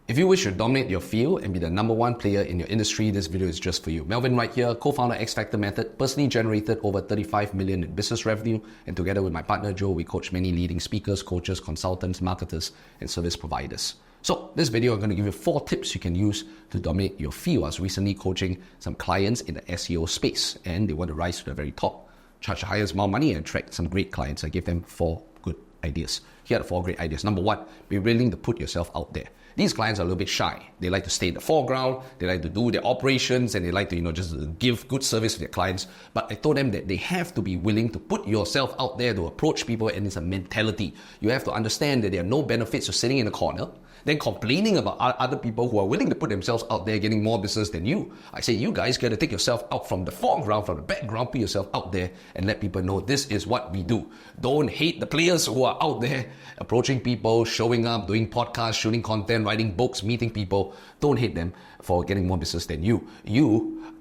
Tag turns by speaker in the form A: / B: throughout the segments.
A: If you wish to dominate your field and be the number one player in your industry, this video is just for you. Melvin right here, co-founder X Factor Method, personally generated over 35 million in business revenue, and together with my partner Joe, we coach many leading speakers, coaches, consultants, marketers, and service providers. So this video, I'm going to give you 4 tips you can use to dominate your field. I was recently coaching some clients in the SEO space, and they want to rise to the very top, charge the highest amount of money, and attract some great clients. I gave them 4 good ideas. Here are the 4 great ideas. Number 1, be willing to put yourself out there. These clients are a little bit shy. They like to stay in the foreground, they like to do their operations, and they like to, just give good service to their clients. But I told them that they have to be willing to put yourself out there to approach people, and it's a mentality. You have to understand that there are no benefits to sitting in a corner, then complaining about other people who are willing to put themselves out there getting more business than you. I say you guys got to take yourself out from the foreground, from the background, put yourself out there and let people know this is what we do. Don't hate the players who are out there approaching people, showing up, doing podcasts, shooting content, writing books, meeting people. Don't hate them for getting more business than you.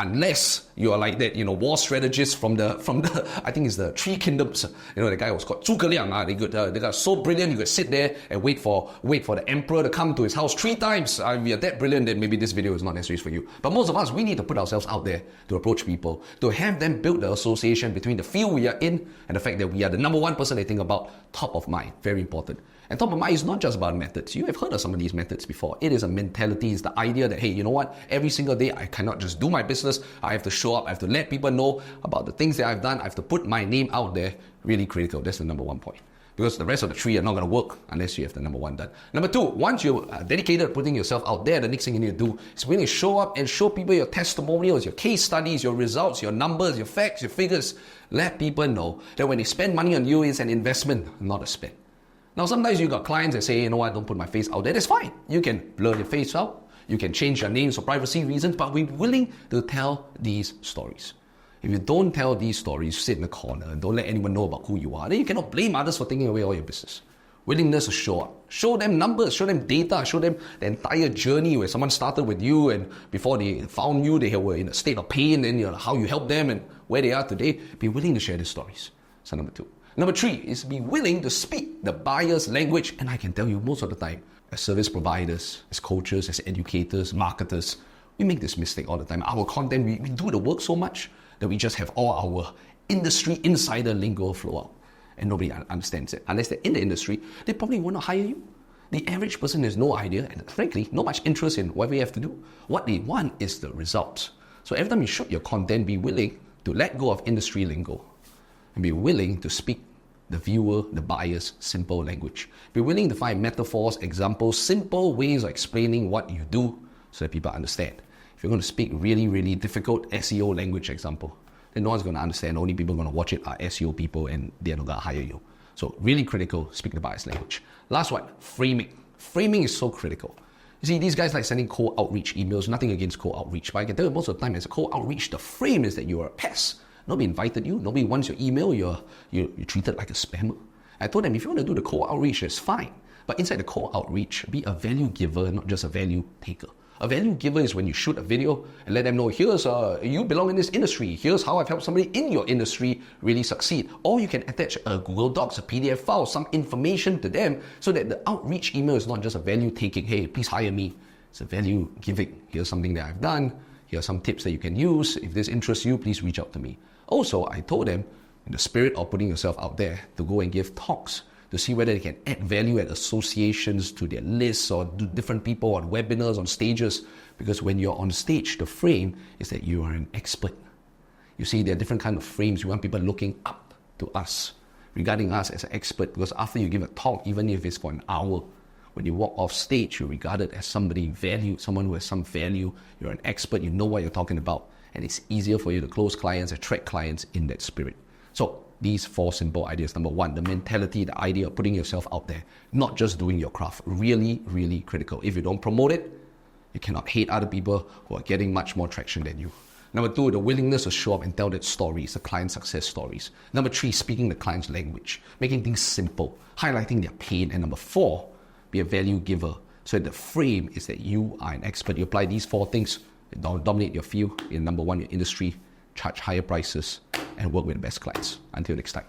A: Unless you are like that, war strategist from the I think it's the 3 Kingdoms. The guy was called Zhuge Liang. They got so brilliant, you could sit there and wait for the emperor to come to his house 3 times. If you're that brilliant, then maybe this video is not necessary for you. But most of us, we need to put ourselves out there to approach people, to have them build the association between the field we are in and the fact that we are the number 1 person they think about. Top of mind, very important. And top of mind is not just about methods. You have heard of some of these methods before. It is a mentality. It's the idea that, hey, you know what? Every single day, I cannot just do my business. I have to show up. I have to let people know about the things that I've done. I have to put my name out there. Really critical. That's the number 1 point. Because the rest of the 3 are not going to work unless you have the number 1 done. Number 2, once you're dedicated to putting yourself out there, the next thing you need to do is really show up and show people your testimonials, your case studies, your results, your numbers, your facts, your figures. Let people know that when they spend money on you, it's an investment, not a spend. Now, sometimes you got clients that say, don't put my face out there. That's fine. You can blur your face out. You can change your names for privacy reasons, but we're willing to tell these stories. If you don't tell these stories, sit in the corner and don't let anyone know about who you are, then you cannot blame others for taking away all your business. Willingness to show up. Show them numbers, show them data, show them the entire journey where someone started with you and before they found you, they were in a state of pain, and how you helped them and where they are today. Be willing to share these stories. So number 2. Number 3 is be willing to speak the buyer's language. And I can tell you most of the time, as service providers, as coaches, as educators, marketers, we make this mistake all the time. Our content, we do the work so much that we just have all our industry insider lingo flow out. And nobody understands it. Unless they're in the industry, they probably will not hire you. The average person has no idea and frankly, not much interest in what we have to do. What they want is the results. So every time you shoot your content, be willing to let go of industry lingo and be willing to speak the viewer, the buyer's simple language. Be willing to find metaphors, examples, simple ways of explaining what you do so that people understand. If you're going to speak really, really difficult SEO language example, then no one's going to understand. The only people going to watch it are SEO people, and they're not going to hire you. So really critical, speak the buyer's language. Last one, framing. Framing is so critical. You see, these guys like sending cold outreach emails, nothing against cold outreach, but I can tell you most of the time as a cold outreach, the frame is that you're a pest. Nobody invited you. Nobody wants your email. You're treated like a spammer. I told them, if you want to do the cold outreach, it's fine. But inside the cold outreach, be a value giver, not just a value taker. A value giver is when you shoot a video and let them know, here's, you belong in this industry. Here's how I've helped somebody in your industry really succeed. Or you can attach a Google Docs, a PDF file, some information to them so that the outreach email is not just a value taking, hey, please hire me. It's a value giving. Here's something that I've done. Here are some tips that you can use. If this interests you, please reach out to me. Also, I told them, in the spirit of putting yourself out there, to go and give talks to see whether they can add value at associations to their lists or do different people on webinars, on stages. Because when you're on stage, the frame is that you are an expert. You see, there are different kinds of frames. We want people looking up to us, regarding us as an expert. Because after you give a talk, even if it's for an hour, when you walk off stage, you're regarded as somebody valued, someone who has some value. You're an expert, you know what you're talking about. And it's easier for you to close clients, attract clients in that spirit. So these 4 simple ideas. Number 1, the mentality, the idea of putting yourself out there, not just doing your craft. Really, really critical. If you don't promote it, you cannot hate other people who are getting much more traction than you. Number 2, the willingness to show up and tell that stories, the client success stories. Number 3, speaking the client's language, making things simple, highlighting their pain. And number 4, be a value giver. So the frame is that you are an expert. You apply these 4 things, dominate your field in number 1, your industry, charge higher prices, and work with the best clients. Until next time.